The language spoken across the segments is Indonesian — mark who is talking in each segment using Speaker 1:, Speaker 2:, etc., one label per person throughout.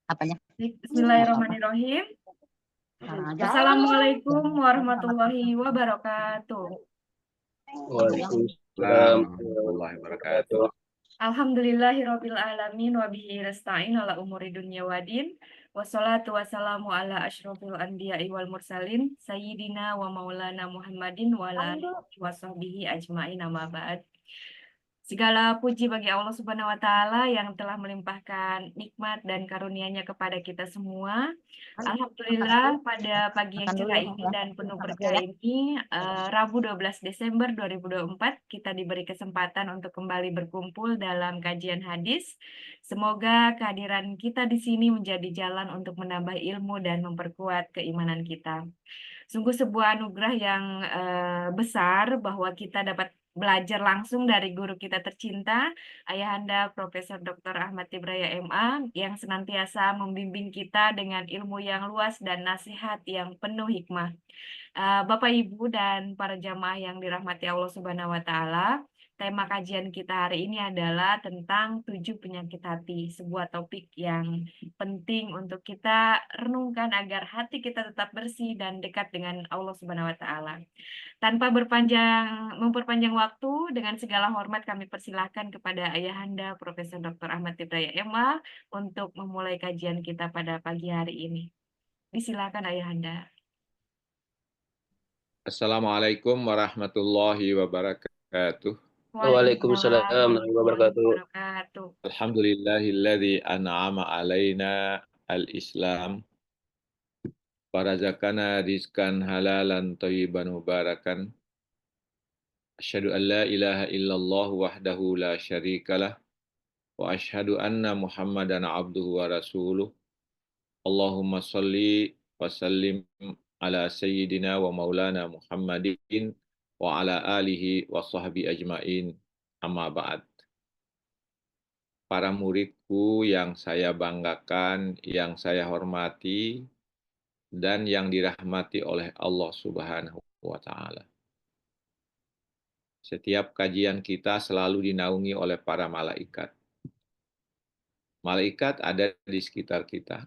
Speaker 1: Apanya?
Speaker 2: Bismillahirrahmanirrahim. Assalamualaikum warahmatullahi wabarakatuh.
Speaker 3: Waalaikumsalam warahmatullahi wabarakatuh.
Speaker 2: Alhamdulillahirabbil alamin wa bihi nasta'in ala umuri dunya wadin. Wassalatu wassalamu ala asyrofil anbiya'i wal mursalin sayyidina wa maulana Muhammadin wa ala alihi wa sahbihi ajmain amma ba'd. Segala puji bagi Allah Subhanahu wa Ta'ala yang telah melimpahkan nikmat dan karunia-Nya kepada kita semua. Alhamdulillah pada pagi yang cerah ini dan penuh berkah ini, Rabu 12 Desember 2024, kita diberi kesempatan untuk kembali berkumpul dalam kajian hadis. Semoga kehadiran kita di sini menjadi jalan untuk menambah ilmu dan memperkuat keimanan kita. Sungguh sebuah anugerah yang besar bahwa kita dapat belajar langsung dari guru kita tercinta, Ayahanda Profesor Dr. Ahmad Tibraya MA, yang senantiasa membimbing kita dengan ilmu yang luas dan nasihat yang penuh hikmah. Bapak, Ibu, dan para jamaah yang dirahmati Allah Subhanahu wa Ta'ala, tema kajian kita hari ini adalah tentang 7 penyakit hati, sebuah topik yang penting untuk kita renungkan agar hati kita tetap bersih dan dekat dengan Allah Subhanahu wa Ta'ala. Tanpa memperpanjang waktu, dengan segala hormat kami persilahkan kepada Ayahanda Profesor Dr. Ahmad Tibraya MA untuk memulai kajian kita pada pagi hari ini. Disilakan Ayahanda.
Speaker 3: Assalamualaikum warahmatullahi wabarakatuh.
Speaker 2: Waalaikumsalam
Speaker 1: Waalaikumsalam warahmatullahi wabarakatuh.
Speaker 2: wabarakatuh.
Speaker 3: Alhamdulillahilladzi an'ama alaina al-Islam warazaqana rizqan halalan thayyiban mubarakan. Asyhadu an la ilaha illallah wahdahu la syarikalah wa asyhadu anna Muhammadan abduhu wa rasuluh. Allahumma shalli wa sallim ala sayyidina wa maulana Muhammadin wa ala alihi wa sahbi ajmain, amma ba'd. Para muridku yang saya banggakan, yang saya hormati, dan yang dirahmati oleh Allah Subhanahu wa Ta'ala. Setiap kajian kita selalu dinaungi oleh para malaikat. Malaikat ada di sekitar kita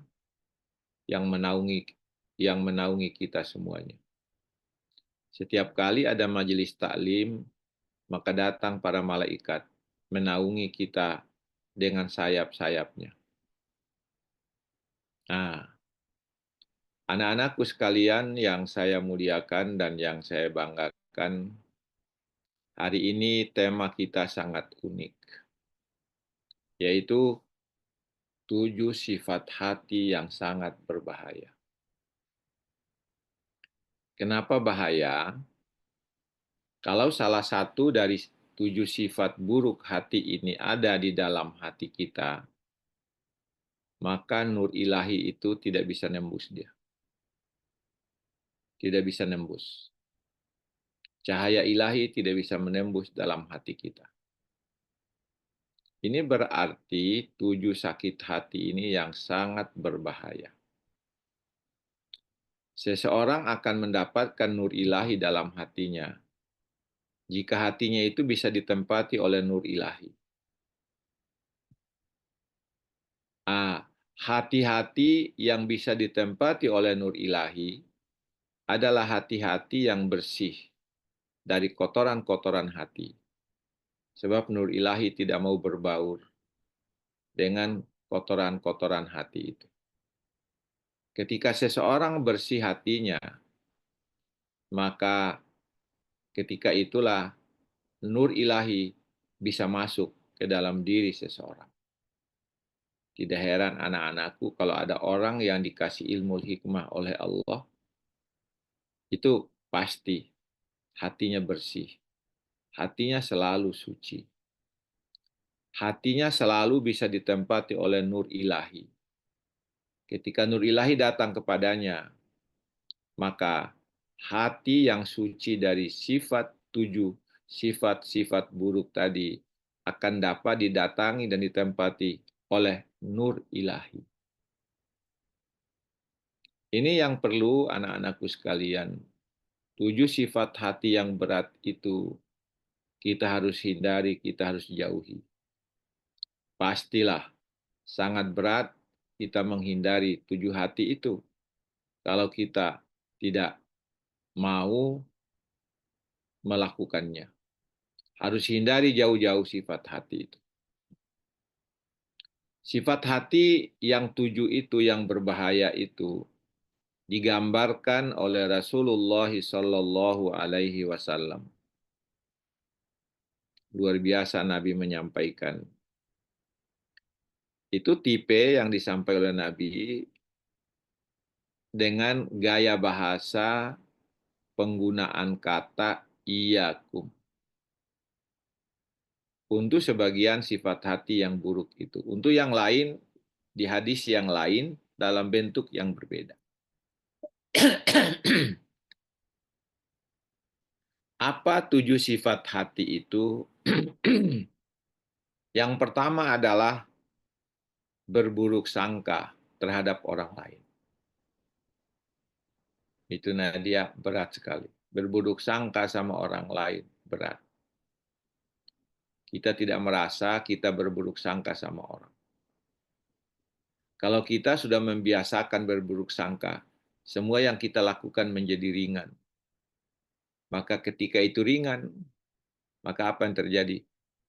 Speaker 3: yang menaungi kita semuanya. Setiap kali ada majelis taklim, maka datang para malaikat menaungi kita dengan sayap-sayapnya. Nah, anak-anakku sekalian yang saya muliakan dan yang saya banggakan, hari ini tema kita sangat unik, yaitu 7 sifat hati yang sangat berbahaya. Kenapa bahaya? Kalau salah satu dari 7 sifat buruk hati ini ada di dalam hati kita, maka nur ilahi itu tidak bisa nembus dia. Tidak bisa nembus. Cahaya ilahi tidak bisa menembus dalam hati kita. Ini berarti 7 sakit hati ini yang sangat berbahaya. Seseorang akan mendapatkan nur ilahi dalam hatinya jika hatinya itu bisa ditempati oleh nur ilahi. Hati-hati yang bisa ditempati oleh nur ilahi adalah hati-hati yang bersih dari kotoran-kotoran hati. Sebab nur ilahi tidak mau berbaur dengan kotoran-kotoran hati itu. Ketika seseorang bersih hatinya, maka ketika itulah nur ilahi bisa masuk ke dalam diri seseorang. Tidak heran anak-anakku kalau ada orang yang dikasih ilmu hikmah oleh Allah, itu pasti hatinya bersih. Hatinya selalu suci. Hatinya selalu bisa ditempati oleh nur ilahi. Ketika nur ilahi datang kepadanya, maka hati yang suci dari sifat 7 sifat-sifat buruk tadi akan dapat didatangi dan ditempati oleh nur ilahi. Ini yang perlu anak-anakku sekalian. 7 sifat hati yang berat itu kita harus hindari, kita harus jauhi. Pastilah sangat berat kita menghindari 7 hati itu kalau kita tidak mau melakukannya. Harus hindari jauh-jauh sifat hati itu. Sifat hati yang 7 itu yang berbahaya itu digambarkan oleh Rasulullah Shallallahu Alaihi Wasallam. Luar biasa Nabi menyampaikan. Itu tipe yang disampaikan oleh Nabi dengan gaya bahasa penggunaan kata iyakum. Untuk sebagian sifat hati yang buruk itu. Untuk yang lain, di hadis yang lain, dalam bentuk yang berbeda. Apa 7 sifat hati itu? Yang pertama adalah berburuk sangka terhadap orang lain. Itu Nadia berat sekali. Berburuk sangka sama orang lain berat. Kita tidak merasa kita berburuk sangka sama orang. Kalau kita sudah membiasakan berburuk sangka, semua yang kita lakukan menjadi ringan. Maka ketika itu ringan, maka apa yang terjadi?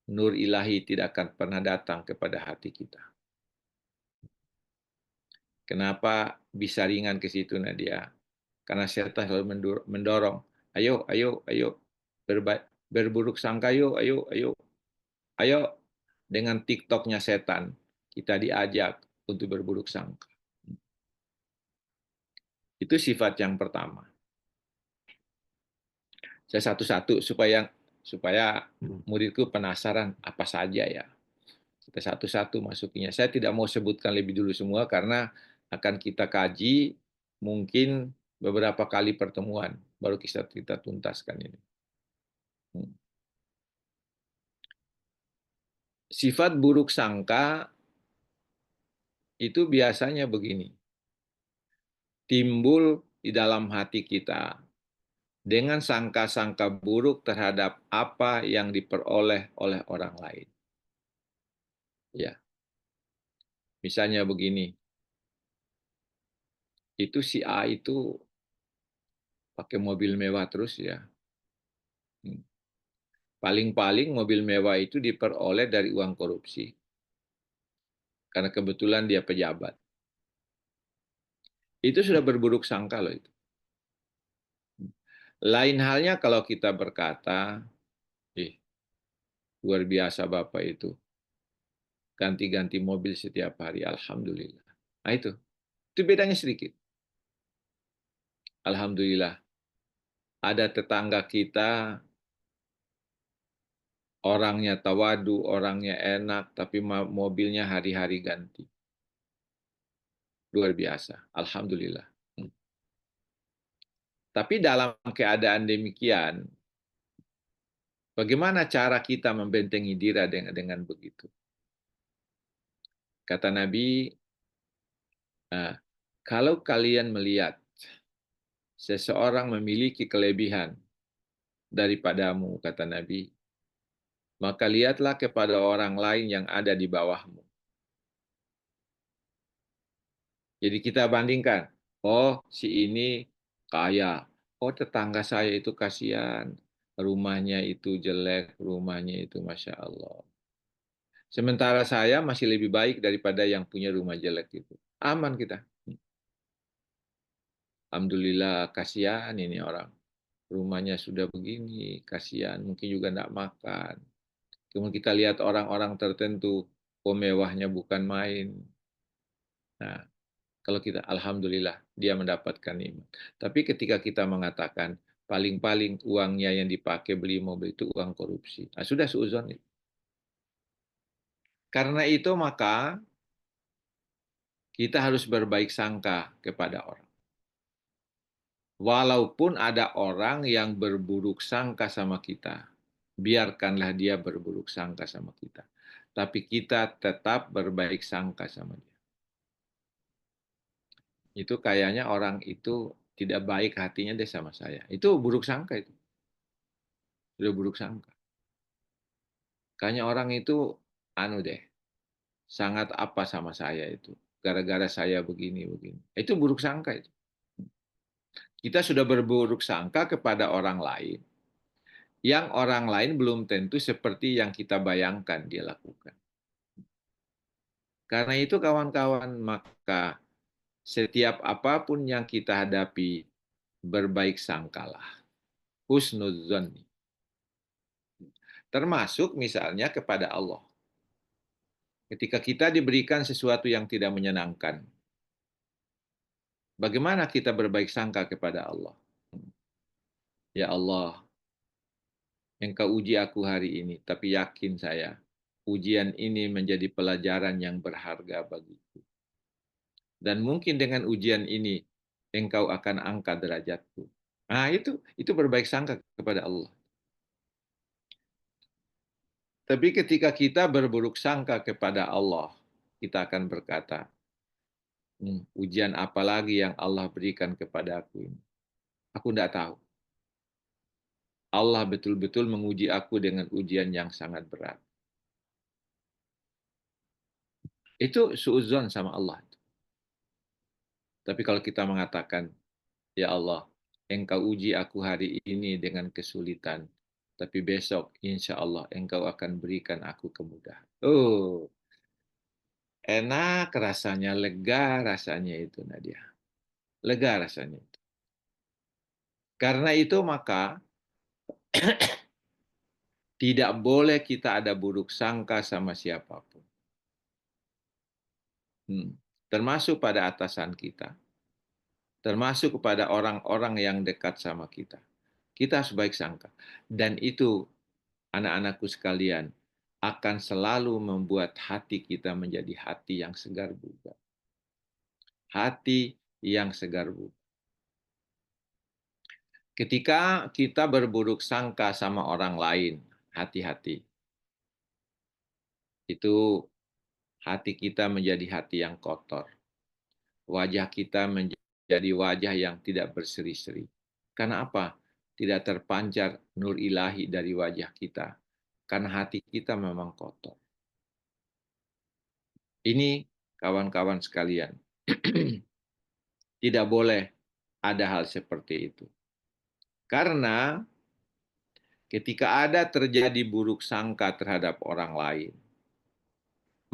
Speaker 3: Nur ilahi tidak akan pernah datang kepada hati kita. Kenapa bisa ringan ke situ Nadia? Karena setan selalu mendorong. Ayo, ayo, ayo. Berburuk sangka, ayo, ayo, ayo. Ayo. Dengan TikToknya setan, kita diajak untuk berburuk sangka. Itu sifat yang pertama. Saya satu-satu supaya muridku penasaran apa saja ya. Kita satu-satu masukinya. Saya tidak mau sebutkan lebih dulu semua karena akan kita kaji mungkin beberapa kali pertemuan baru kita tuntaskan ini. Sifat buruk sangka itu biasanya begini. Timbul di dalam hati kita dengan sangka-sangka buruk terhadap apa yang diperoleh oleh orang lain. Ya. Misalnya begini. Itu si A itu pakai mobil mewah terus ya. Paling-paling mobil mewah itu diperoleh dari uang korupsi. Karena kebetulan dia pejabat. Itu sudah berburuk sangka loh itu. Lain halnya kalau kita berkata, luar biasa Bapak itu. Ganti-ganti mobil setiap hari, Alhamdulillah. Nah itu bedanya sedikit. Alhamdulillah. Ada tetangga kita, orangnya tawadu, orangnya enak, tapi mobilnya hari-hari ganti. Luar biasa, Alhamdulillah. Tapi dalam keadaan demikian, bagaimana cara kita membentengi diri dengan begitu? Kata Nabi, kalau kalian melihat seseorang memiliki kelebihan daripadamu, kata Nabi, maka lihatlah kepada orang lain yang ada di bawahmu. Jadi kita bandingkan, oh si ini kaya, oh tetangga saya itu kasihan, rumahnya itu jelek, rumahnya itu Masya Allah. Sementara saya masih lebih baik daripada yang punya rumah jelek itu. Aman kita. Alhamdulillah, kasihan ini orang. Rumahnya sudah begini, kasihan, mungkin juga tidak makan. Kemudian kita lihat orang-orang tertentu, mewahnya bukan main. Nah, kalau kita, Alhamdulillah, dia mendapatkan nikmat. Tapi ketika kita mengatakan, paling-paling uangnya yang dipakai beli mobil itu uang korupsi. Nah, sudah seuzon itu. Karena itu maka kita harus berbaik sangka kepada orang. Walaupun ada orang yang berburuk sangka sama kita, biarkanlah dia berburuk sangka sama kita. Tapi kita tetap berbaik sangka sama dia. Itu kayaknya orang itu tidak baik hatinya deh sama saya. Itu buruk sangka itu. Sudah buruk sangka. Kayaknya orang itu anu deh, sangat apa sama saya itu. Gara-gara saya begini-begini. Itu buruk sangka itu. Kita sudah berburuk sangka kepada orang lain, yang orang lain belum tentu seperti yang kita bayangkan dia lakukan. Karena itu kawan-kawan, maka setiap apapun yang kita hadapi, berbaik sangkalah. Husnudzon. Termasuk misalnya kepada Allah. Ketika kita diberikan sesuatu yang tidak menyenangkan, bagaimana kita berbaik sangka kepada Allah? Ya Allah, Engkau uji aku hari ini, tapi yakin saya, ujian ini menjadi pelajaran yang berharga bagiku. Dan mungkin dengan ujian ini, Engkau akan angkat derajatku. Nah, itu berbaik sangka kepada Allah. Tapi ketika kita berburuk sangka kepada Allah, kita akan berkata, ujian apa lagi yang Allah berikan kepada aku ini? Aku tidak tahu. Allah betul-betul menguji aku dengan ujian yang sangat berat. Itu suudzon sama Allah. Tapi kalau kita mengatakan, ya Allah, Engkau uji aku hari ini dengan kesulitan, tapi besok insya Allah Engkau akan berikan aku kemudahan. Oh, enak rasanya, lega rasanya itu Nadia. Lega rasanya itu. Karena itu maka tidak boleh kita ada buruk sangka sama siapapun. Termasuk pada atasan kita. Termasuk kepada orang-orang yang dekat sama kita. Kita harus baik sangka. Dan itu, anak-anakku sekalian, akan selalu membuat hati kita menjadi hati yang segar bugar. Hati yang segar bugar. Ketika kita berburuk sangka sama orang lain, hati-hati. Itu hati kita menjadi hati yang kotor. Wajah kita menjadi wajah yang tidak berseri-seri. Karena apa? Tidak terpancar nur ilahi dari wajah kita. Karena hati kita memang kotor. Ini kawan-kawan sekalian. Tidak boleh ada hal seperti itu. Karena ketika ada terjadi buruk sangka terhadap orang lain,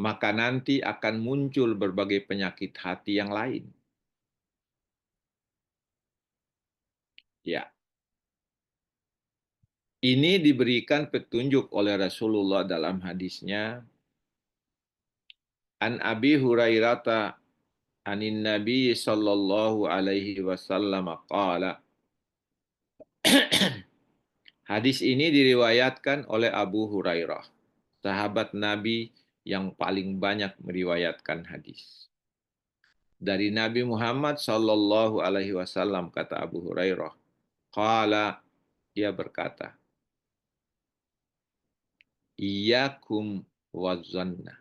Speaker 3: maka nanti akan muncul berbagai penyakit hati yang lain. Ya. Ini diberikan petunjuk oleh Rasulullah dalam hadisnya. An Abi Hurairah anin Nabi sallallahu alaihi wasallam qala. Hadis ini diriwayatkan oleh Abu Hurairah, sahabat Nabi yang paling banyak meriwayatkan hadis. Dari Nabi Muhammad sallallahu alaihi wasallam, kata Abu Hurairah, qala, dia berkata, iyyakum wazanna.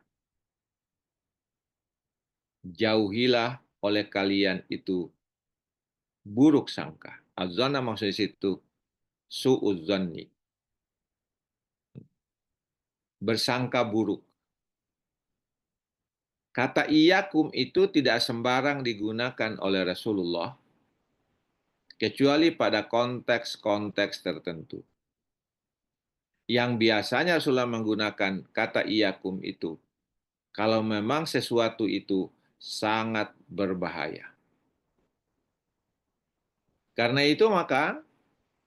Speaker 3: Jauhilah oleh kalian itu buruk sangka. Azana maksudnya situ su'udzanni. Bersangka buruk. Kata iyakum itu tidak sembarang digunakan oleh Rasulullah kecuali pada konteks-konteks tertentu. Yang biasanya Rasulullah menggunakan kata iyakum itu kalau memang sesuatu itu sangat berbahaya. Karena itu maka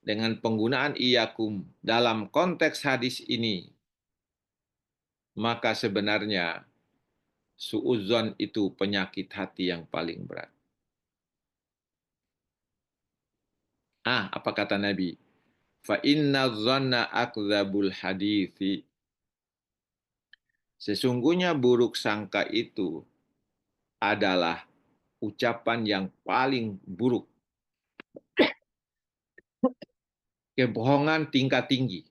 Speaker 3: dengan penggunaan iyakum dalam konteks hadis ini, maka sebenarnya suudzon itu penyakit hati yang paling berat. Apa kata Nabi? Fa inna dzanna akdzabul hadithi. Sesungguhnya buruk sangka itu adalah ucapan yang paling buruk. Kebohongan tingkat tinggi.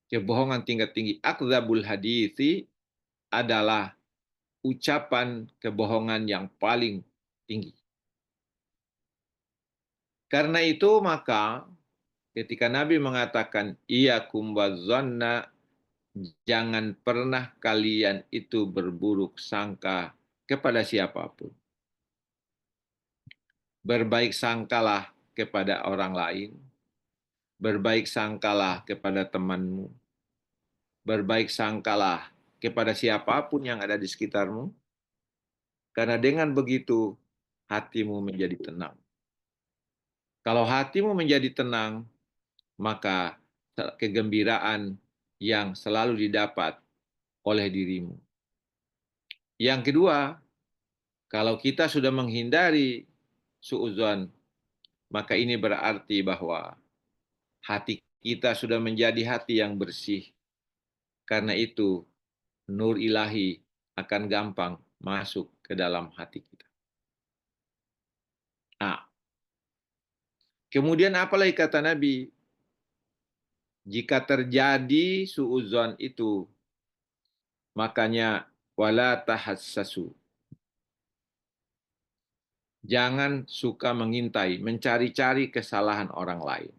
Speaker 3: Kebohongan tingkat tinggi. Akdzabul hadithi adalah ucapan kebohongan yang paling tinggi. Karena itu maka ketika Nabi mengatakan iyyakum wadzanna, jangan pernah kalian itu berburuk sangka kepada siapapun. Berbaik sangkalah kepada orang lain, berbaik sangkalah kepada temanmu, berbaik sangkalah kepada siapapun yang ada di sekitarmu, karena dengan begitu hatimu menjadi tenang. Kalau hatimu menjadi tenang, maka kegembiraan yang selalu didapat oleh dirimu. Yang kedua, kalau kita sudah menghindari suudzon, maka ini berarti bahwa hati kita sudah menjadi hati yang bersih. Karena itu, nur ilahi akan gampang masuk ke dalam hati kita. Nah, kemudian apalagi kata Nabi? Jika terjadi suudzon itu, makanya wala tahassasu. Jangan suka mengintai, mencari-cari kesalahan orang lain.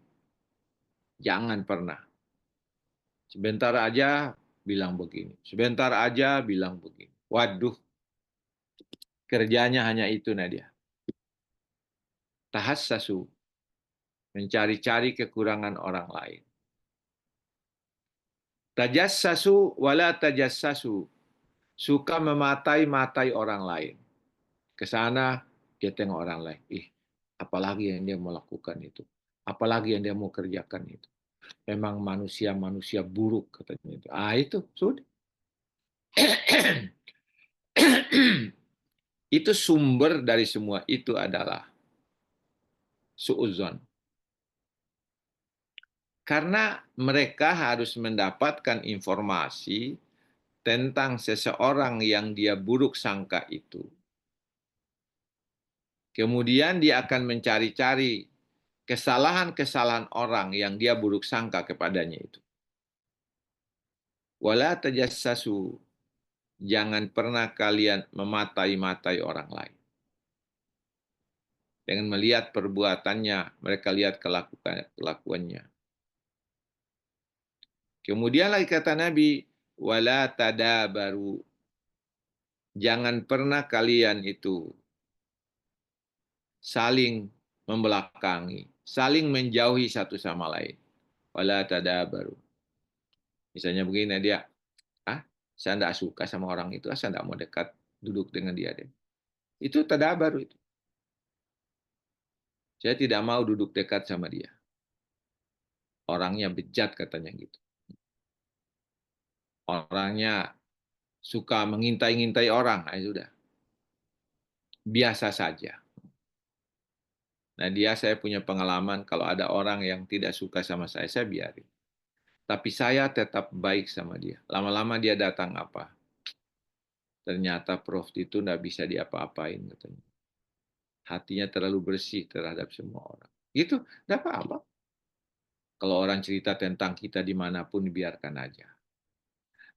Speaker 3: Jangan pernah. Sebentar aja bilang begini, sebentar aja bilang begini. Waduh, kerjanya hanya itu Nadia. Tahassasu, mencari-cari kekurangan orang lain. Tajassasu wala tajassasu, suka mematai-matai orang lain. Ke sana dia tengok orang lain. Apalagi yang dia mau lakukan itu. Apalagi yang dia mau kerjakan itu. Memang manusia-manusia buruk katanya itu. Itu sudah. Itu sumber dari semua itu adalah suudzon. Karena mereka harus mendapatkan informasi tentang seseorang yang dia buruk sangka itu. Kemudian dia akan mencari-cari kesalahan-kesalahan orang yang dia buruk sangka kepadanya itu. Wala tajassasu, jangan pernah kalian mematai-matai orang lain. Dengan melihat perbuatannya, mereka lihat kelakuannya. Kemudian lagi kata Nabi, wala tadabaru, jangan pernah kalian itu saling membelakangi, saling menjauhi satu sama lain. Wala tadabaru. Misalnya begini dia, saya tidak suka sama orang itu, saya tidak mau dekat duduk dengan dia deh. Itu tadabaru itu. Saya tidak mau duduk dekat sama dia. Orangnya bejat katanya gitu. Orangnya suka mengintai-ngintai orang, sudah. Biasa saja. Nah, saya punya pengalaman kalau ada orang yang tidak suka sama saya biarin. Tapi saya tetap baik sama dia. Lama-lama dia datang apa? Ternyata Prof itu tidak bisa diapa-apain katanya. Hatinya terlalu bersih terhadap semua orang. Gitu, tidak apa-apa. Kalau orang cerita tentang kita dimanapun, biarkan aja.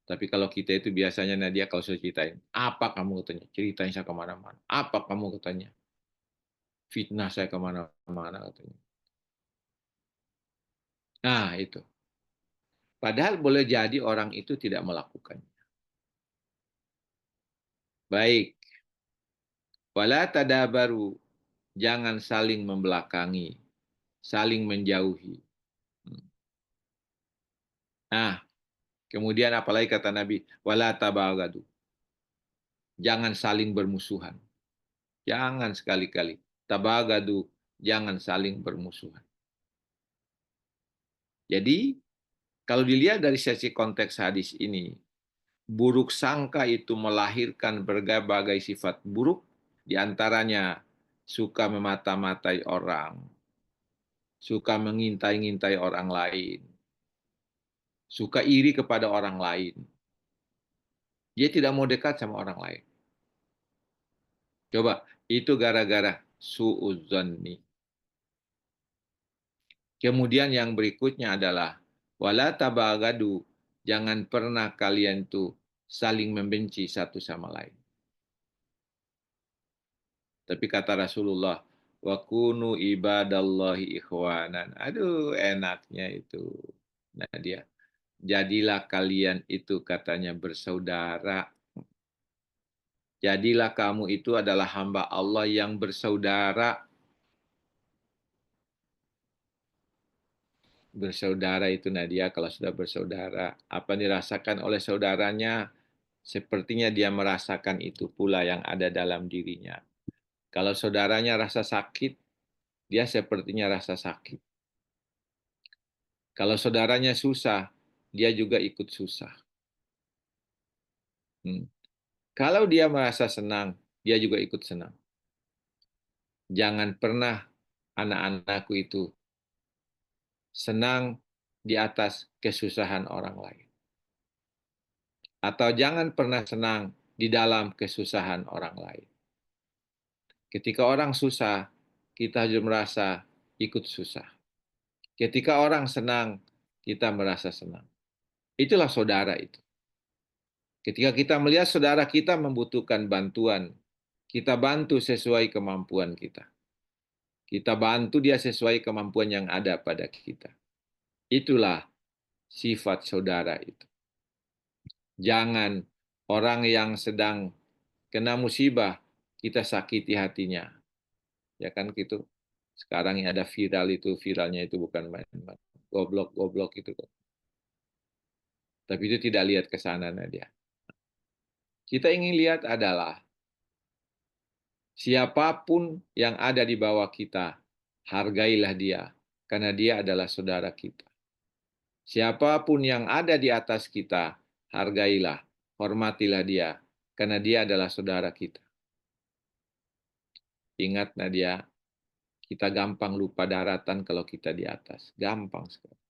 Speaker 3: Tapi kalau kita itu biasanya Nadia kalau saya ceritain, apa kamu katanya? Ceritain saya kemana-mana. Apa kamu katanya? Fitnah saya kemana-mana katanya. Nah itu. Padahal boleh jadi orang itu tidak melakukannya. Baik. Wala tadabaru. Jangan saling membelakangi. Saling menjauhi. Nah, kemudian apalagi kata Nabi, wala tabagadu. Jangan saling bermusuhan. Jangan sekali-kali. Tabagadu, jangan saling bermusuhan. Jadi, kalau dilihat dari sesi konteks hadis ini, buruk sangka itu melahirkan berbagai sifat buruk, diantaranya suka memata-matai orang, suka mengintai-ngintai orang lain, suka iri kepada orang lain. Dia tidak mau dekat sama orang lain. Coba, itu gara-gara suudzonni. Kemudian yang berikutnya adalah wala tabagadu, jangan pernah kalian tuh saling membenci satu sama lain. Tapi kata Rasulullah, Wa kunu ibadallahi ikhwanan. Aduh, enaknya itu. Nah, dia. Jadilah kalian itu katanya bersaudara. Jadilah kamu itu adalah hamba Allah yang bersaudara. Bersaudara itu Nadia, kalau sudah bersaudara, apa yang dirasakan oleh saudaranya, sepertinya dia merasakan itu pula yang ada dalam dirinya. Kalau saudaranya rasa sakit, dia sepertinya rasa sakit. Kalau saudaranya susah, dia juga ikut susah. Kalau dia merasa senang, dia juga ikut senang. Jangan pernah anak-anakku itu senang di atas kesusahan orang lain. Atau jangan pernah senang di dalam kesusahan orang lain. Ketika orang susah, kita juga merasa ikut susah. Ketika orang senang, kita merasa senang. Itulah saudara itu. Ketika kita melihat saudara kita membutuhkan bantuan, kita bantu sesuai kemampuan kita. Kita bantu dia sesuai kemampuan yang ada pada kita. Itulah sifat saudara itu. Jangan orang yang sedang kena musibah, kita sakiti hatinya. Ya kan gitu. Sekarang yang ada viral itu, viralnya itu bukan main-main. Goblok-goblok itu. Tapi itu tidak lihat ke sana Nadia. Kita ingin lihat adalah siapapun yang ada di bawah kita, hargailah dia, karena dia adalah saudara kita. Siapapun yang ada di atas kita, hargailah, hormatilah dia, karena dia adalah saudara kita. Ingat Nadia, kita gampang lupa daratan kalau kita di atas. Gampang sekali.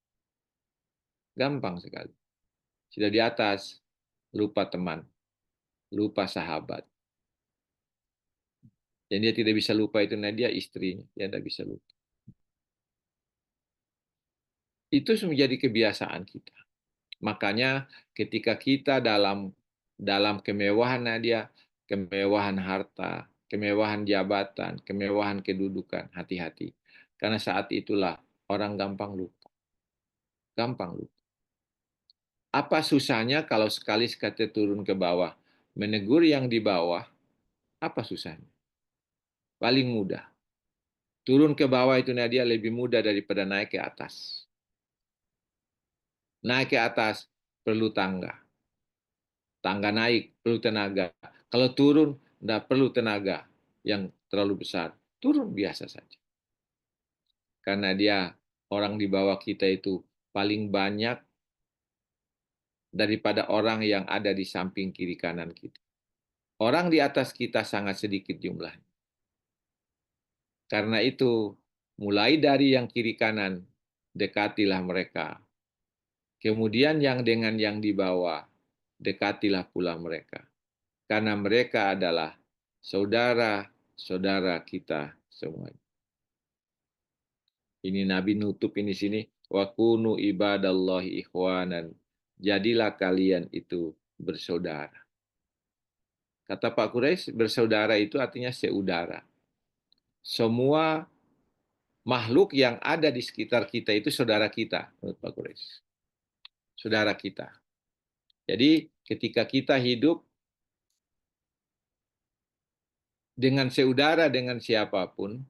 Speaker 3: Gampang sekali. Sudah di atas, lupa teman, lupa sahabat. Dan dia tidak bisa lupa itu Nadia istrinya, dia tidak bisa lupa. Itu menjadi kebiasaan kita. Makanya ketika kita dalam kemewahan Nadia, kemewahan harta, kemewahan jabatan, kemewahan kedudukan, hati-hati. Karena saat itulah orang gampang lupa. Gampang lupa. Apa susahnya kalau sekali-sekali turun ke bawah? Menegur yang di bawah, apa susahnya? Paling mudah. Turun ke bawah itu Nadia lebih mudah daripada naik ke atas. Naik ke atas perlu tangga. Tangga naik perlu tenaga. Kalau turun tidak perlu tenaga yang terlalu besar. Turun biasa saja. Karena dia orang di bawah kita itu paling banyak daripada orang yang ada di samping kiri kanan kita. Orang di atas kita sangat sedikit jumlahnya. Karena itu, mulai dari yang kiri kanan, dekatilah mereka. Kemudian yang dengan yang di bawah, dekatilah pula mereka. Karena mereka adalah saudara-saudara kita semuanya. Ini Nabi nutup ini sini. Wa kunu ibadallahi ikhwanan. Jadilah kalian itu bersaudara. Kata Pak Quraisy, bersaudara itu artinya seudara. Semua makhluk yang ada di sekitar kita itu saudara kita, menurut Pak Quraisy. Saudara kita. Jadi ketika kita hidup dengan seudara dengan siapapun,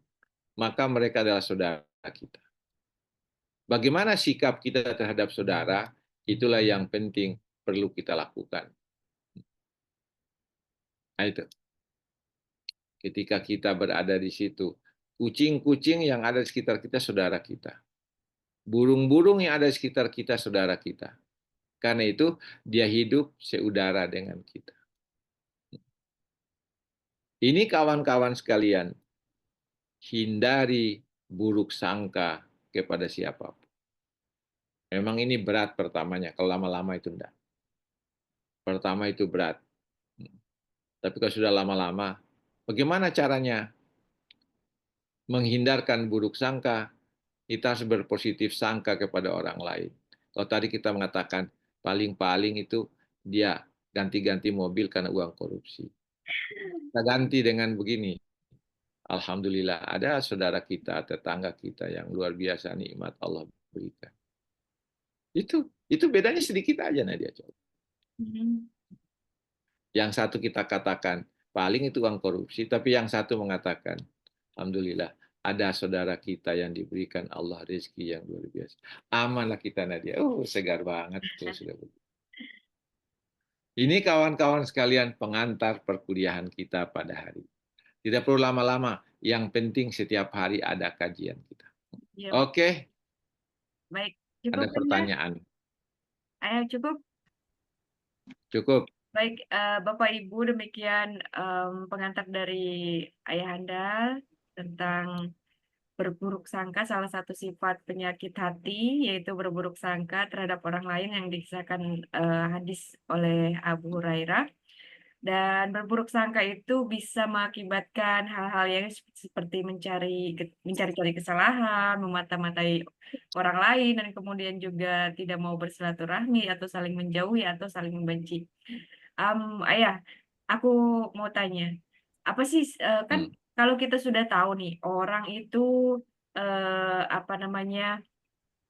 Speaker 3: maka mereka adalah saudara kita. Bagaimana sikap kita terhadap saudara, itulah yang penting perlu kita lakukan. Nah itu. Ketika kita berada di situ, kucing-kucing yang ada di sekitar kita saudara kita. Burung-burung yang ada di sekitar kita saudara kita. Karena itu dia hidup seudara dengan kita. Ini kawan-kawan sekalian, hindari buruk sangka kepada siapapun. Memang ini berat pertamanya, kalau lama-lama itu enggak. Pertama itu berat. Tapi kalau sudah lama-lama, bagaimana caranya menghindarkan buruk sangka? Kita harus berpositif sangka kepada orang lain. Kalau tadi kita mengatakan paling-paling itu dia ganti-ganti mobil karena uang korupsi. Kita ganti dengan begini. Alhamdulillah ada saudara kita, tetangga kita yang luar biasa nikmat Allah berikan. Itu bedanya sedikit aja Nadia. Coba.
Speaker 2: Hmm.
Speaker 3: Yang satu kita katakan paling itu uang korupsi, tapi yang satu mengatakan, Alhamdulillah ada saudara kita yang diberikan Allah rezeki yang luar biasa. Amanlah kita Nadia. Segar banget tuh sudah. Ini kawan-kawan sekalian pengantar perkuliahan kita pada hari. Tidak perlu lama-lama, yang penting setiap hari ada kajian kita.
Speaker 2: Iya,
Speaker 3: Oke,
Speaker 2: baik.
Speaker 3: ada
Speaker 2: Cukup, Anda?
Speaker 3: pertanyaan.
Speaker 2: Ayo, cukup.
Speaker 3: Cukup.
Speaker 2: Baik, Bapak Ibu, demikian pengantar dari Ayahanda tentang berburuk sangka, salah satu sifat penyakit hati, yaitu berburuk sangka terhadap orang lain yang dikisahkan hadis oleh Abu Hurairah. Dan berburuk sangka itu bisa mengakibatkan hal-hal yang seperti mencari-cari kesalahan, memata-matai orang lain, dan kemudian juga tidak mau bersilaturahmi atau saling menjauhi atau saling membenci. Ayah, aku mau tanya, apa sih kan
Speaker 3: Hmm.
Speaker 2: kalau kita sudah tahu nih orang itu apa namanya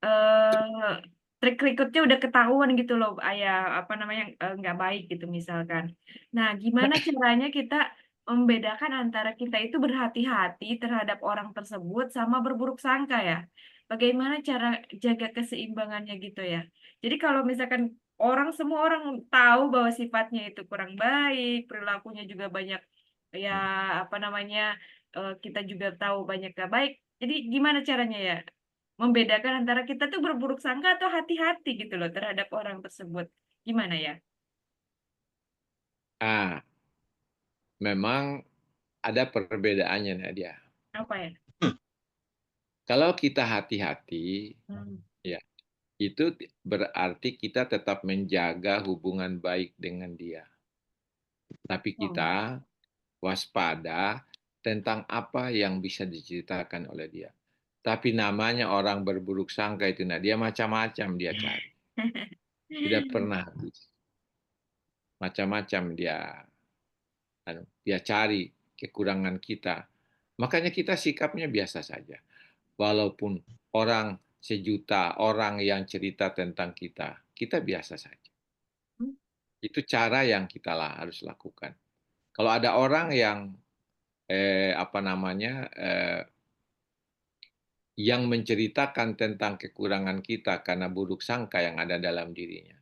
Speaker 2: eh trik recordnya udah ketahuan gitu loh, ayah apa namanya nggak baik gitu misalkan. Nah, gimana caranya kita membedakan antara kita itu berhati-hati terhadap orang tersebut sama berburuk sangka ya? Bagaimana cara jaga keseimbangannya gitu ya? Jadi kalau misalkan semua orang tahu bahwa sifatnya itu kurang baik, perilakunya juga banyak ya apa namanya kita juga tahu banyak gak baik. Jadi gimana caranya ya? Membedakan antara kita tuh berburuk sangka atau hati-hati gitu loh terhadap orang tersebut. Gimana ya?
Speaker 3: Memang ada perbedaannya Nadia.
Speaker 2: Apa ya?
Speaker 3: Kalau kita hati-hati,
Speaker 2: Hmm.
Speaker 3: ya, itu berarti kita tetap menjaga hubungan baik dengan dia. Tapi
Speaker 2: Oh.
Speaker 3: kita waspada tentang apa yang bisa diceritakan oleh dia. Tapi namanya orang berburuk sangka itu, nah dia macam-macam dia cari. Tidak pernah habis. Macam-macam dia cari kekurangan kita. Makanya kita sikapnya biasa saja. Walaupun orang sejuta orang yang cerita tentang kita, kita biasa saja. Itu cara yang kita harus lakukan. Kalau ada orang yang apa namanya yang menceritakan tentang kekurangan kita karena buruk sangka yang ada dalam dirinya,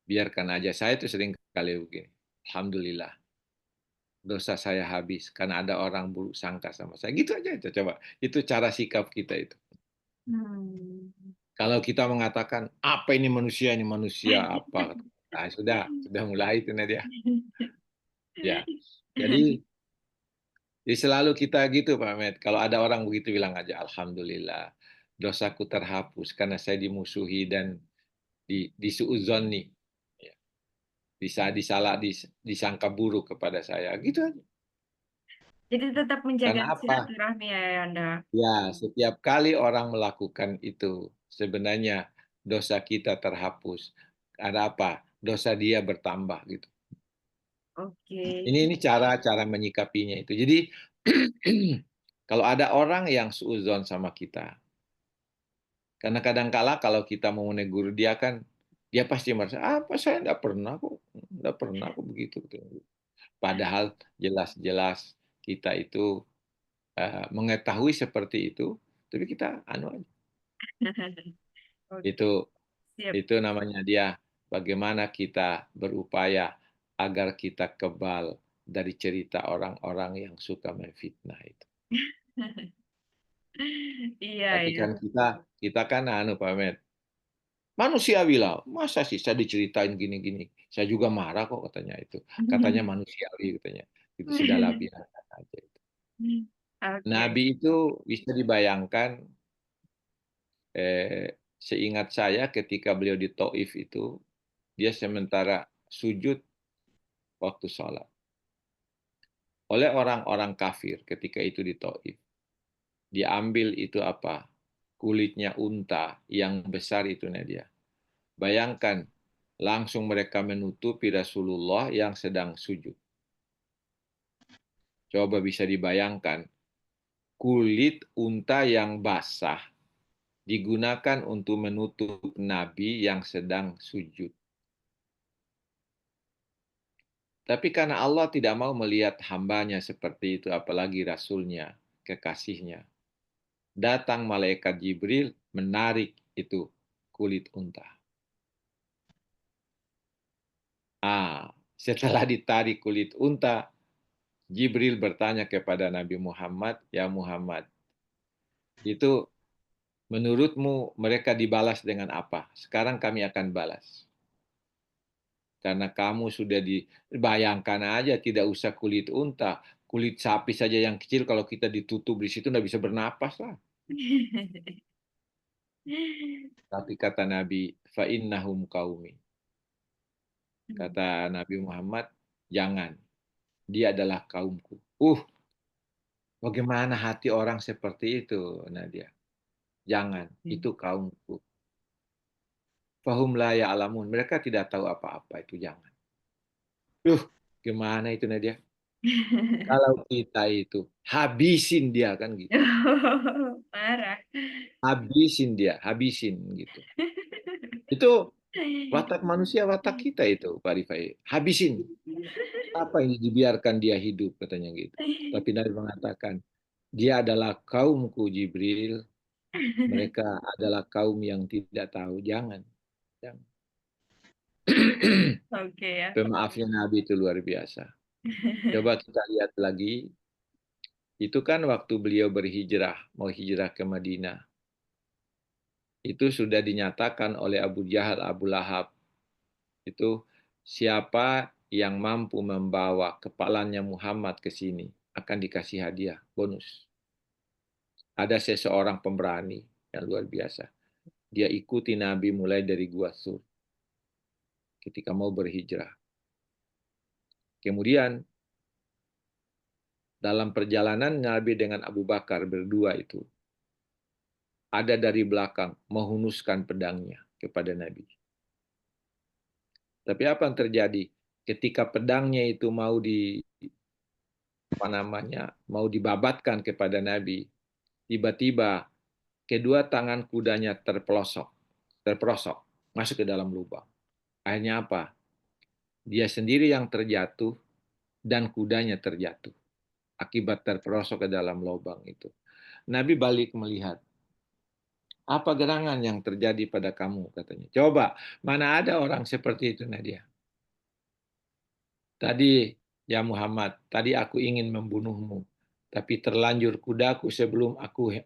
Speaker 3: biarkan aja. Saya itu sering kali begini. Alhamdulillah, dosa saya habis karena ada orang buruk sangka sama saya. Gitu aja itu coba. Itu cara sikap kita itu.
Speaker 2: Hmm.
Speaker 3: Kalau kita mengatakan apa ini manusia apa, nah, sudah mulai itu Nadia. Ya, jadi selalu kita gitu Pak Med. Kalau ada orang begitu bilang aja Alhamdulillah dosaku terhapus karena saya dimusuhi dan disuudzoni, ya, disangka buruk kepada saya. Gitu aja.
Speaker 2: Jadi tetap menjaga
Speaker 3: Karena apa?
Speaker 2: silaturahmi ya Anda.
Speaker 3: Ya, setiap kali orang melakukan itu, sebenarnya dosa kita terhapus. Ada apa? Dosa dia bertambah gitu.
Speaker 2: Oke.
Speaker 3: Ini cara menyikapinya itu. Jadi kalau ada orang yang suudzon sama kita, karena kadang-kala kalau kita mau menegur dia kan, dia pasti merasa, apa saya enggak pernah kok begitu. Padahal jelas-jelas kita itu mengetahui seperti itu, tapi kita anu aja.
Speaker 2: Oke,
Speaker 3: Itu
Speaker 2: siap.
Speaker 3: itu namanya dia bagaimana kita berupaya agar kita kebal dari cerita orang-orang yang suka memfitnah itu.
Speaker 2: Iya,
Speaker 3: Tapi
Speaker 2: iya.
Speaker 3: kan kita kan anu Pak Med, manusiawi lah. Masa sih saya diceritain gini-gini. Saya juga marah kok katanya itu. Katanya manusiawi katanya. Itu sudahlah biarkan aja itu.
Speaker 2: Oke.
Speaker 3: Nabi itu bisa dibayangkan seingat saya ketika beliau di Taif itu dia sementara sujud waktu sholat oleh orang-orang kafir ketika itu di Taif. Diambil itu apa? Kulitnya unta yang besar itu Nadia. Bayangkan, langsung mereka menutupi Rasulullah yang sedang sujud. Coba bisa dibayangkan, kulit unta yang basah digunakan untuk menutup Nabi yang sedang sujud. Tapi karena Allah tidak mau melihat hambanya seperti itu, apalagi Rasulnya, kekasihnya, datang malaikat Jibril menarik itu kulit unta. Setelah ditarik kulit unta, Jibril bertanya kepada Nabi Muhammad, "Ya Muhammad, itu menurutmu mereka dibalas dengan apa? Sekarang kami akan balas. Karena kamu sudah dibayangkan aja, tidak usah kulit unta, kulit sapi saja yang kecil kalau kita ditutup di situ nggak bisa bernapas lah." Tapi kata Nabi, fa'innahum qaumi. Kata Nabi Muhammad, jangan. Dia adalah kaumku. Bagaimana hati orang seperti itu, Nadia? Jangan, itu kaumku. Fahum la ya'lamun. Mereka tidak tahu apa-apa, itu jangan. Gimana itu, Nadia? Kalau kita itu habisin dia kan gitu.
Speaker 2: Parah.
Speaker 3: Habisin dia, habisin gitu. Itu watak manusia, watak kita itu, Pak Rifai. Habisin. Apa ini dibiarkan dia hidup katanya gitu. Tapi Nabi mengatakan, dia adalah kaumku Jibril. Mereka adalah kaum yang tidak tahu. Jangan. Jangan.
Speaker 2: Oke ya.
Speaker 3: Pemaafnya Nabi itu luar biasa. Coba kita lihat lagi. Itu kan waktu beliau berhijrah, mau hijrah ke Madinah. Itu sudah dinyatakan oleh Abu Jahal, Abu Lahab. Itu siapa yang mampu membawa kepalanya Muhammad ke sini akan dikasih hadiah, bonus. Ada seseorang pemberani yang luar biasa. Dia ikuti Nabi mulai dari Gua Sur ketika mau berhijrah. Kemudian dalam perjalanan Nabi dengan Abu Bakar berdua itu, ada dari belakang menghunuskan pedangnya kepada Nabi. Tapi apa yang terjadi? Ketika pedangnya itu mau mau dibabatkan kepada Nabi, tiba-tiba kedua tangan kudanya terperosok, masuk ke dalam lubang. Akhirnya apa? Dia sendiri yang terjatuh dan kudanya terjatuh akibat terperosok ke dalam lubang itu. Nabi balik melihat, apa gerangan yang terjadi pada kamu, katanya. Coba, mana ada orang seperti itu, Nadia? Tadi, ya Muhammad, tadi aku ingin membunuhmu, tapi terlanjur kudaku sebelum aku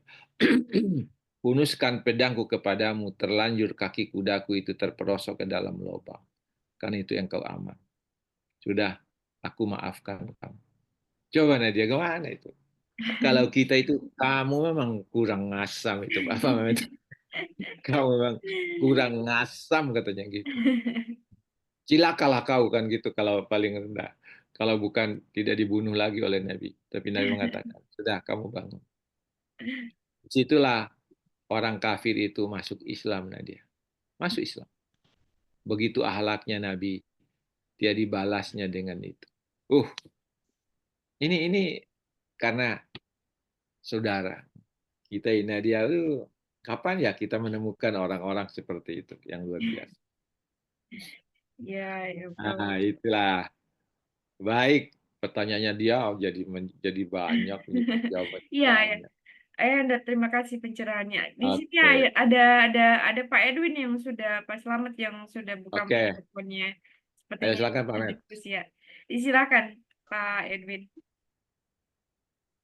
Speaker 3: hunuskan pedangku kepadamu, terlanjur kaki kudaku itu terperosok ke dalam lubang. Kan itu yang kau aman. Sudah, aku maafkan kamu. Coba Nadia, gimana itu? Kalau kita itu, kamu memang kurang ngasam itu. Apa namanya itu? Kamu memang kurang ngasam katanya gitu. Cilakalah kau kan gitu kalau paling rendah. Kalau bukan tidak dibunuh lagi oleh Nabi. Tapi Nabi mengatakan, sudah kamu bangun. Disitulah orang kafir itu masuk Islam, Nadia. Masuk Islam. Begitu ahlaknya Nabi, dia dibalasnya dengan itu. Ini karena saudara kita ini Nadia, kapan ya kita menemukan orang-orang seperti itu yang luar biasa.
Speaker 2: Ya,
Speaker 3: Nah, itulah. Baik, pertanyaannya dia jadi banyak, jawabannya
Speaker 2: Iya, ya.
Speaker 3: banyak.
Speaker 2: Ayah, terima kasih pencerahannya. Di sini
Speaker 3: Oke,
Speaker 2: ada Pak Edwin yang sudah, Pak Slamet yang sudah buka
Speaker 3: oke.
Speaker 2: mikrofonnya.
Speaker 3: Ayo
Speaker 2: Sepertinya
Speaker 3: silakan Pak
Speaker 2: kita
Speaker 3: Med.
Speaker 2: diskusi ya. Silakan Pak Edwin.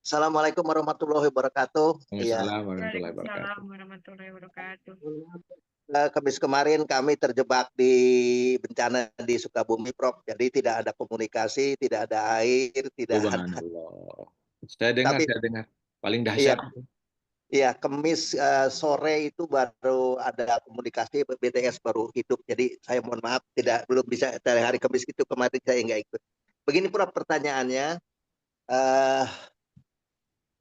Speaker 4: Assalamualaikum warahmatullahi wabarakatuh. Iya,
Speaker 3: Waalaikumsalam warahmatullahi
Speaker 2: Waalaikumsalam
Speaker 3: wabarakatuh.
Speaker 2: warahmatullahi wabarakatuh.
Speaker 4: Kamis kemarin kami terjebak di bencana di Sukabumi, Prof. Jadi tidak ada komunikasi, tidak ada air, tidak ada.
Speaker 3: Subhanallah. Saya dengar,
Speaker 4: Tapi
Speaker 3: paling
Speaker 4: iya,
Speaker 3: dahsyat.
Speaker 4: iya, Kamis sore itu baru ada komunikasi, BTS baru hidup. Jadi saya mohon maaf belum bisa dari hari Kamis itu kemarin saya nggak ikut. Begini Prof, pertanyaannya.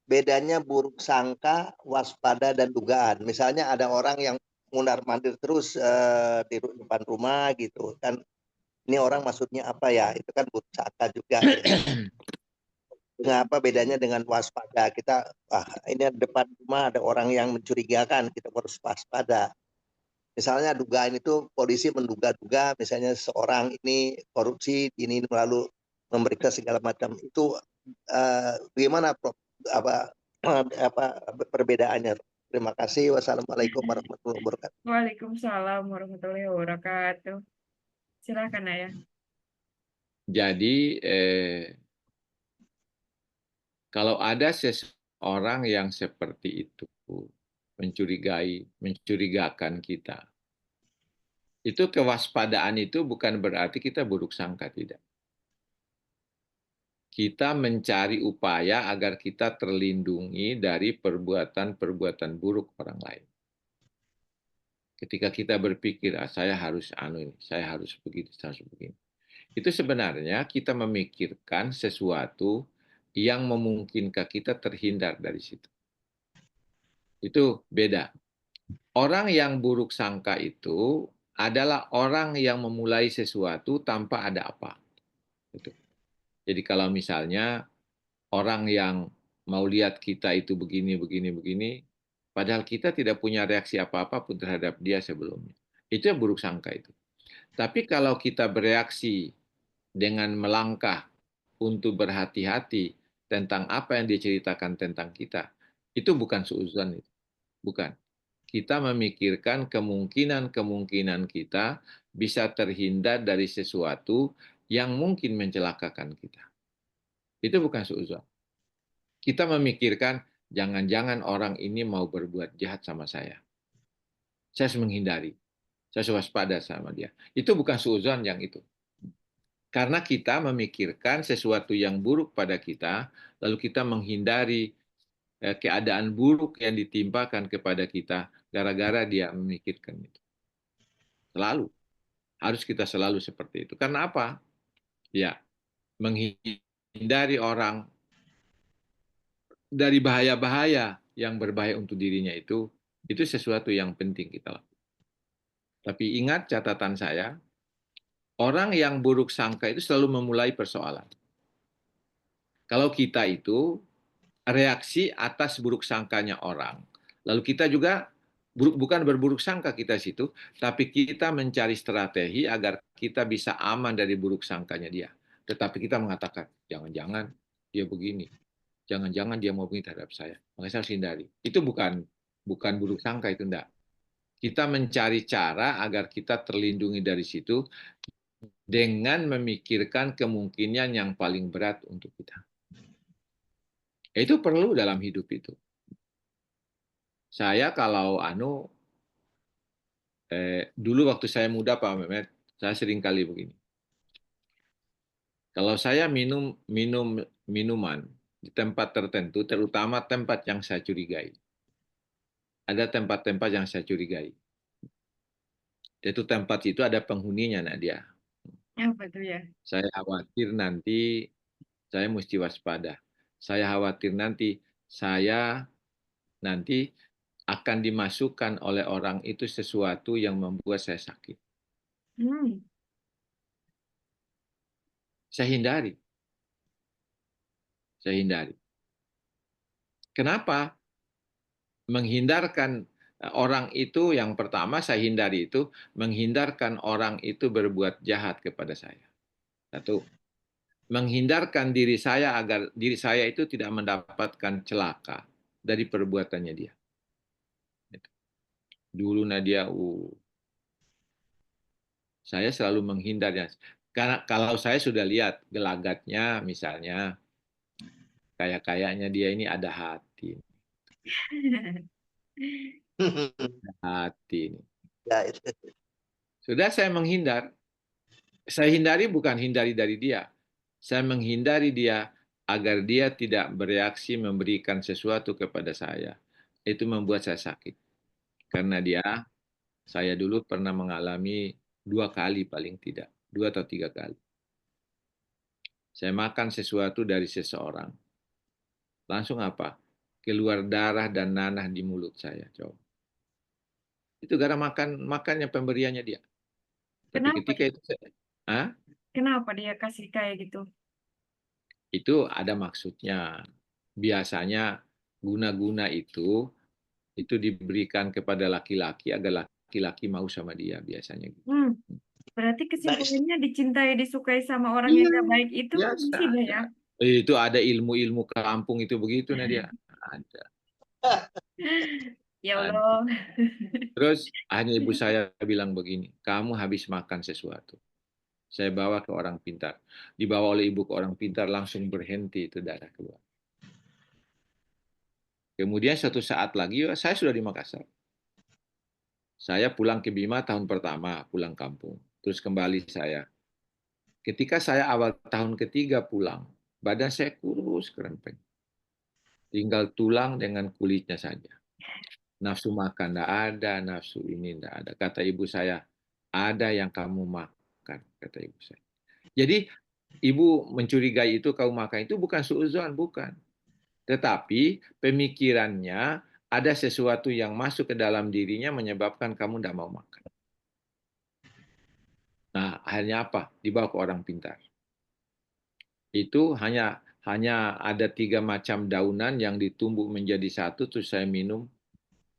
Speaker 4: Bedanya buruk sangka, waspada, dan dugaan. Misalnya ada orang yang mundar-mandir terus di depan rumah gitu kan. Ini orang maksudnya apa ya? Itu kan buruk sangka juga. Ya. apa bedanya dengan waspada? Kita, ini depan rumah ada orang yang mencurigakan, kita harus waspada. Misalnya dugaan itu polisi menduga-duga, misalnya seorang ini korupsi, ini lalu memeriksa segala macam. Itu bagaimana Prof? Apa perbedaannya? Terima kasih. Wassalamualaikum warahmatullahi wabarakatuh.
Speaker 2: Waalaikumsalam warahmatullahi wabarakatuh. Silakan Ayah.
Speaker 3: Jadi kalau ada seseorang yang seperti itu mencurigakan kita, itu kewaspadaan itu bukan berarti kita buruk sangka, tidak. Kita mencari upaya agar kita terlindungi dari perbuatan-perbuatan buruk orang lain. Ketika kita berpikir, saya harus saya harus begini, saya harus begini. Itu sebenarnya kita memikirkan sesuatu yang memungkinkan kita terhindar dari situ. Itu beda. Orang yang buruk sangka itu adalah orang yang memulai sesuatu tanpa ada apa. Gitu. Jadi kalau misalnya orang yang mau lihat kita itu begini, padahal kita tidak punya reaksi apa-apa pun terhadap dia sebelumnya. Itu yang buruk sangka itu. Tapi kalau kita bereaksi dengan melangkah untuk berhati-hati tentang apa yang dia ceritakan tentang kita, itu bukan suudzon, bukan. Kita memikirkan kemungkinan-kemungkinan kita bisa terhindar dari sesuatu yang mungkin mencelakakan kita. Itu bukan suudzon. Kita memikirkan, jangan-jangan orang ini mau berbuat jahat sama saya. Saya harus menghindari. Saya harus waspada sama dia. Itu bukan suudzon yang itu. Karena kita memikirkan sesuatu yang buruk pada kita, lalu kita menghindari keadaan buruk yang ditimpakan kepada kita gara-gara dia memikirkan itu. Selalu. Harus kita selalu seperti itu. Karena apa? Ya, menghindari orang dari bahaya-bahaya yang berbahaya untuk dirinya itu sesuatu yang penting kita lakukan. Tapi ingat catatan saya, orang yang buruk sangka itu selalu memulai persoalan. Kalau kita itu reaksi atas buruk sangkanya orang, lalu kita juga bukan berburuk sangka kita situ, tapi kita mencari strategi agar kita bisa aman dari buruk sangkanya dia. Tetapi kita mengatakan, jangan-jangan dia begini, jangan-jangan dia mau begini terhadap saya, makanya saya harus hindari. Itu bukan buruk sangka, itu enggak. Kita mencari cara agar kita terlindungi dari situ dengan memikirkan kemungkinan yang paling berat untuk kita. Itu perlu dalam hidup itu. Saya kalau dulu waktu saya muda Pak Mehmet, saya sering kali begini. Kalau saya minum minuman di tempat tertentu, terutama tempat yang saya curigai. Ada tempat-tempat yang saya curigai. Itu tempat itu ada penghuninya, Nadia.
Speaker 2: Apa tuh ya?
Speaker 3: Saya khawatir nanti saya mesti waspada. Saya khawatir nanti saya akan dimasukkan oleh orang itu sesuatu yang membuat saya sakit. Saya hindari. Kenapa? Menghindarkan orang itu, yang pertama saya hindari itu, menghindarkan orang itu berbuat jahat kepada saya. Satu, menghindarkan diri saya agar diri saya itu tidak mendapatkan celaka dari perbuatannya dia. Dulu Nadia, saya selalu menghindarnya. Karena kalau saya sudah lihat gelagatnya, misalnya, kayaknya dia ini ada hati.
Speaker 4: Ya, itu.
Speaker 3: Sudah saya menghindar. Saya hindari bukan hindari dari dia. Saya menghindari dia agar dia tidak bereaksi memberikan sesuatu kepada saya. Itu membuat saya sakit. Karena saya dulu pernah mengalami 2 kali paling tidak. 2 atau 3 kali. Saya makan sesuatu dari seseorang. Langsung apa? Keluar darah dan nanah di mulut saya. Coba. Itu gara makannya pemberiannya dia. Tapi
Speaker 2: Kenapa?
Speaker 3: ketika itu
Speaker 2: Kenapa dia kasih kayak gitu?
Speaker 3: itu ada maksudnya. Biasanya guna-guna itu diberikan kepada laki-laki agar laki-laki mau sama dia biasanya.
Speaker 2: Berarti
Speaker 4: Baik.
Speaker 2: kesimpulannya dicintai, disukai sama orang
Speaker 3: Iya,
Speaker 2: yang gak baik itu
Speaker 3: biasa.
Speaker 2: musibah ya?
Speaker 3: Itu ada ilmu-ilmu kampung itu begitu Nadia. Ada.
Speaker 2: Ya
Speaker 3: Ada.
Speaker 2: Allah.
Speaker 3: Terus hanya ibu saya bilang begini, kamu habis makan sesuatu. Saya bawa ke orang pintar. Dibawa oleh ibu ke orang pintar, langsung berhenti itu darah keluar. Kemudian suatu saat lagi, saya sudah di Makassar. Saya pulang ke Bima tahun pertama, pulang kampung. Terus kembali saya. Ketika saya awal tahun ketiga pulang, badan saya kurus, kerempeng. Tinggal tulang dengan kulitnya saja. Nafsu makan tidak ada, nafsu ini tidak ada. Kata ibu saya, ada yang kamu makan, kata ibu saya. Jadi ibu mencurigai itu kamu makan itu bukan suudzon, bukan. Tetapi pemikirannya ada sesuatu yang masuk ke dalam dirinya menyebabkan kamu tidak mau makan. Nah, akhirnya apa? Dibawa ke orang pintar. Itu hanya ada 3 macam daunan yang ditumbuk menjadi satu, terus saya minum.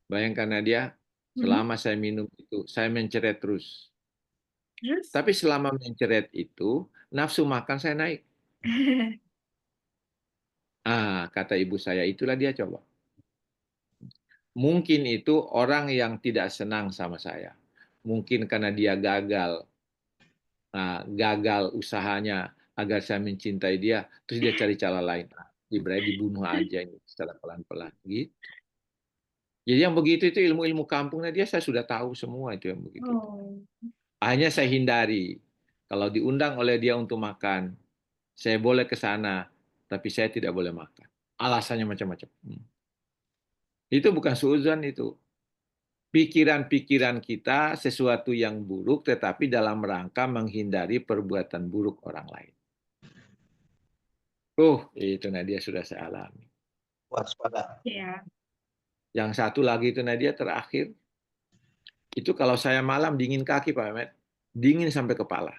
Speaker 3: Bayangkan Nadia, selama saya minum itu, saya menceret terus.
Speaker 2: Terus?
Speaker 3: Tapi selama menceret itu, nafsu makan saya naik. Kata ibu saya, itulah dia coba. Mungkin itu orang yang tidak senang sama saya. Mungkin karena dia gagal usahanya agar saya mencintai dia, terus dia cari cara lain. Ibaratnya dibunuh aja ini secara pelan-pelan. Gitu. Jadi yang begitu itu ilmu-ilmu kampungnya dia saya sudah tahu semua itu yang begitu. Hanya saya hindari. Kalau diundang oleh dia untuk makan, saya boleh ke sana, tapi saya tidak boleh makan. Alasannya macam-macam. Itu bukan suudzon itu. Pikiran-pikiran kita sesuatu yang buruk, tetapi dalam rangka menghindari perbuatan buruk orang lain. Itu Nadia sudah saya alami.
Speaker 4: Waspada.
Speaker 2: Iya.
Speaker 3: Yang satu lagi itu Nadia terakhir, itu kalau saya malam dingin kaki Pak Mehmet, dingin sampai kepala.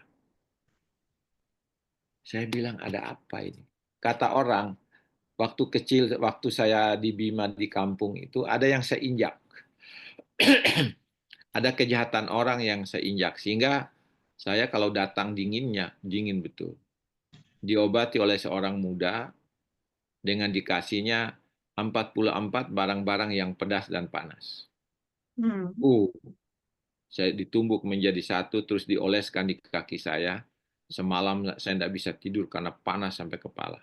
Speaker 3: Saya bilang ada apa ini? Kata orang, waktu kecil, waktu saya di Bima di kampung itu ada yang saya injak. Ada kejahatan orang yang saya injak. Sehingga saya kalau datang dinginnya, dingin betul. Diobati oleh seorang muda dengan dikasihnya 44 barang-barang yang pedas dan panas. Saya ditumbuk menjadi satu, terus dioleskan di kaki saya. Semalam saya tidak bisa tidur karena panas sampai kepala.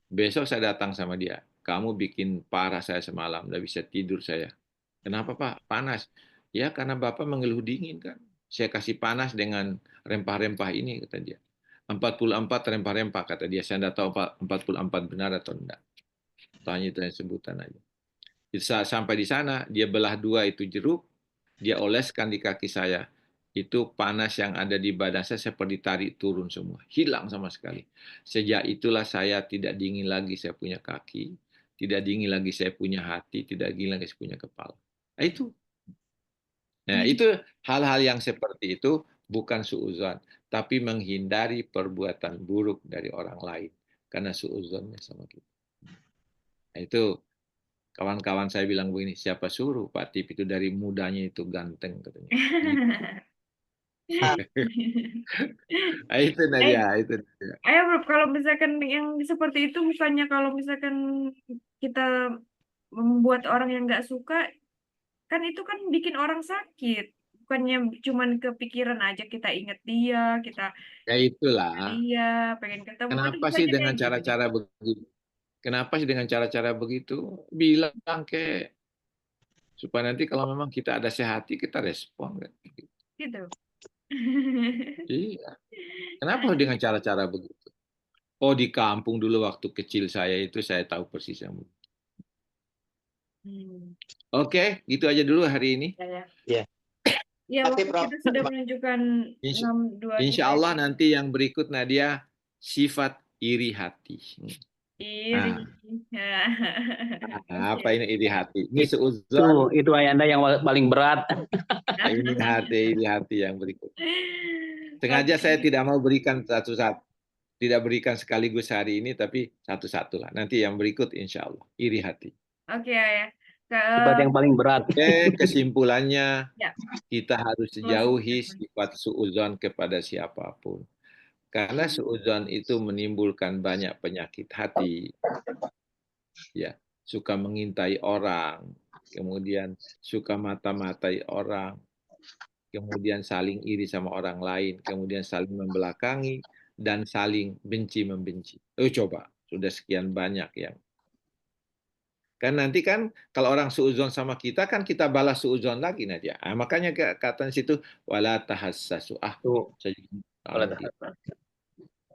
Speaker 3: Besok saya datang sama dia. Kamu bikin parah saya semalam, tidak bisa tidur saya. Kenapa Pak? Panas. Ya karena Bapak mengeluh dingin kan. Saya kasih panas dengan rempah-rempah ini, kata dia. 44 rempah-rempah, kata dia. Saya tidak tahu 44 benar atau tidak. Tanya itu yang sebutan aja. Sampai di sana, dia belah dua itu jeruk, dia oleskan di kaki saya. Itu panas yang ada di badan saya seperti tarik turun semua. Hilang sama sekali. Sejak itulah saya tidak dingin lagi saya punya kaki. Tidak dingin lagi saya punya hati. Tidak dingin lagi saya punya kepala. Nah, itu hal-hal yang seperti itu bukan suudzon. Tapi menghindari perbuatan buruk dari orang lain. Karena suudzonnya sama kita. Nah, itu kawan-kawan saya bilang begini, siapa suruh Pak Tip itu dari mudanya itu ganteng katanya. Itu Nadia, itu Nadia.
Speaker 2: Ayo bro, kalau misalkan yang seperti itu bukannya kalau misalkan kita membuat orang yang nggak suka, kan itu kan bikin orang sakit. Bukannya cuman kepikiran aja kita inget dia, kita
Speaker 3: Ya itulah.
Speaker 2: dia pengen ketemu. Kan
Speaker 3: Kenapa sih
Speaker 2: bukannya
Speaker 3: dengan
Speaker 2: kayak gitu.
Speaker 3: cara-cara begitu? Kenapa sih dengan cara-cara begitu? Bilang ke supaya nanti kalau memang kita ada sehati kita respon kan.
Speaker 2: Gitu.
Speaker 3: Iya. Kenapa dengan cara-cara begitu? Di kampung dulu waktu kecil saya itu saya tahu persis yang begitu. Oke, gitu aja dulu hari ini.
Speaker 2: Ya, waktu kita sudah menunjukkan 6:23.
Speaker 3: Insya Allah nanti yang berikut Nadia sifat iri hati.
Speaker 2: Iri.
Speaker 3: Apa ini iri hati? Ini seuzon.
Speaker 1: Itu Ayanda yang paling berat.
Speaker 3: Ini iri hati yang berikut. Sengaja saya tidak mau berikan satu-satu. tidak berikan sekaligus hari ini, tapi satu-satu lah. Nanti yang berikut insya Allah. Iri hati.
Speaker 2: Oke, Ayah.
Speaker 1: Sifat yang paling berat.
Speaker 3: Oke, kesimpulannya
Speaker 2: Ya.
Speaker 3: kita harus jauhi sifat suudzon kepada siapapun. Karena suudzon itu menimbulkan banyak penyakit hati. Ya, suka mengintai orang, kemudian suka mata-matai orang, kemudian saling iri sama orang lain, kemudian saling membelakangi, dan saling benci-membenci. Coba, sudah sekian banyak yang. Kan nanti kan kalau orang suudzon sama kita kan kita balas suudzon lagi Nadia. Makanya kata di situ wala tahassasu.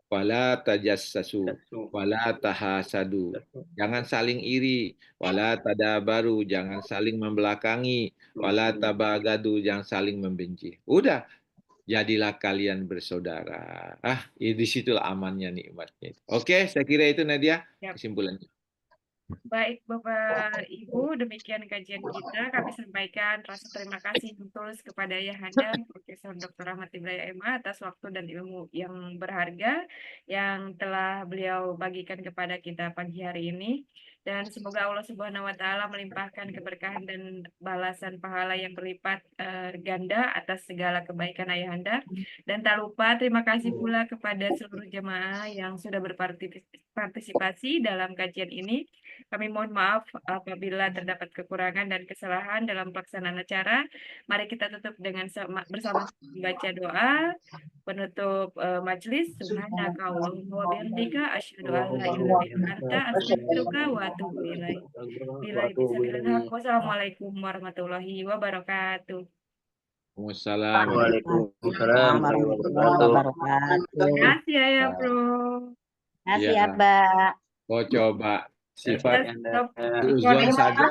Speaker 3: Wala tajassasu, wala tahasadu. Jangan saling iri, wala tadabaru, jangan saling membelakangi, wala tabagadu, jangan saling membenci. Udah, jadilah kalian bersaudara. Di situlah amannya nikmatnya. Oke, saya kira itu Nadia kesimpulannya.
Speaker 2: Baik Bapak Ibu, demikian kajian kita. Kami sampaikan rasa terima kasih tulus kepada Ayahanda Profesor Dr. Ahmad Ibrahim MA atas waktu dan ilmu yang berharga yang telah beliau bagikan kepada kita pagi hari ini. Dan semoga Allah Subhanahu wa Ta'ala melimpahkan keberkahan dan balasan pahala yang berlipat ganda atas segala kebaikan Ayahanda. Dan tak lupa terima kasih pula kepada seluruh jemaah yang sudah berpartisipasi dalam kajian ini. Kami mohon maaf apabila terdapat kekurangan dan kesalahan dalam pelaksanaan acara. Mari kita tutup dengan bersama membaca doa penutup majelis. Subhanaka Allahumma wa bihamdika asyhadu an la ilaha illa anta astaghfiruka wa atubu ilaik. Wassalamualaikum warahmatullahi wabarakatuh.
Speaker 3: Waalaikumsalam
Speaker 5: warahmatullahi wabarakatuh.
Speaker 2: Terima kasih ya, Bro.
Speaker 5: Terima kasih, Abah.
Speaker 3: Coba sifat
Speaker 2: Stop
Speaker 3: suudzon saja